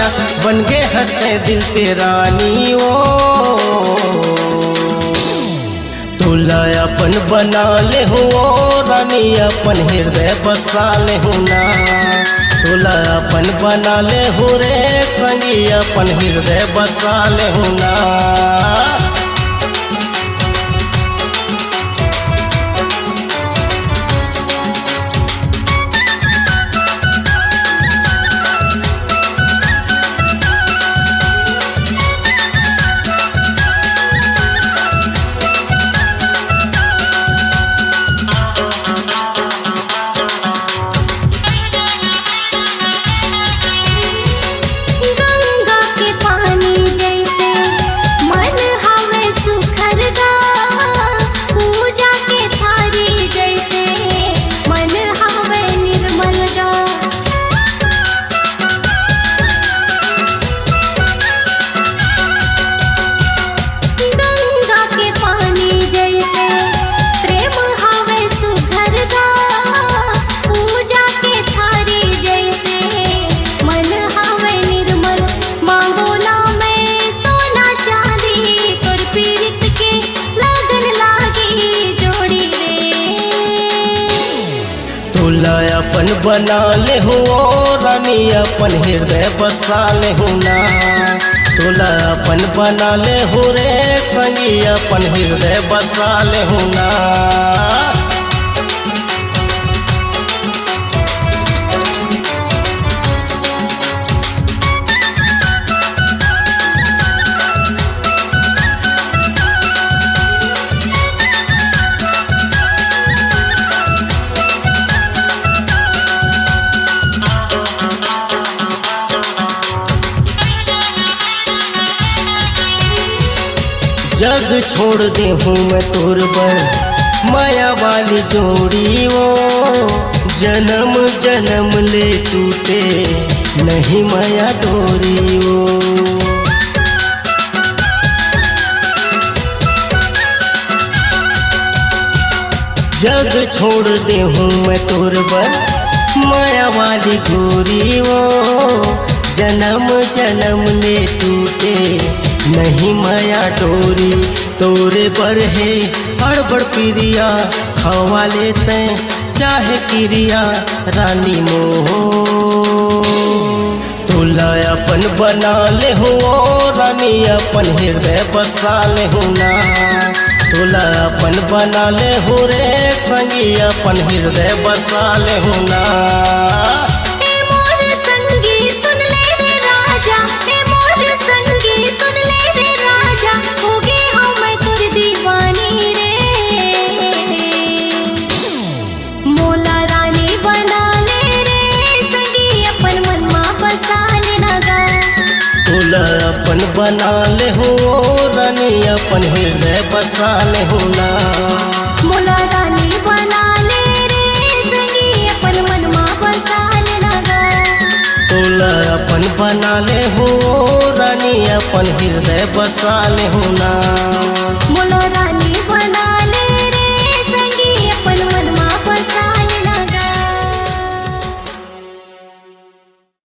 राजा बन गए हंसते दिल पे रानी ओ तुला अपन बना ले हूँ रानी अपन हृदय बसा ले हूँ ना तुला अपन बना ले हूँ रे संगी अपन हृदय बसा ले हूँ ना। अपन बना ले हूँ रानी अपन हृदय बसा ले हूँ ना तुला अपन बना ले हूँ रे संगी अपन हृदय बसा ले हूँ ना। जग छोड़ दे हूँ मैं तोर बर माया वाली जोड़ी वो जन्म जन्म ले टूटे नहीं माया डोरी वो जग छोड़ दे हूँ मैं तोर बर माया वाली गोरी वो जन्म जन्म ले टूटे नहीं माया डोरी तोरे बर है हड़बड़ पिरिया हवा लेते चाहे किरिया रानी मोह तुला अपन बना ले हूँ रानी अपन हृदय बसा ले हूँ ना तुला अपन बना ले हूँ रे संगी अपन हृदय बसा ले हूँ ना। अपन बना ले हूँ रानी अपन हृदय बसा ले हूँ ना मोला रानी बना ले रे संगी अपन मनमा बसा ले लगा तुला अपन बना ले हूँ रानी अपन हृदय बसा ले हूँ ना मोला रानी बना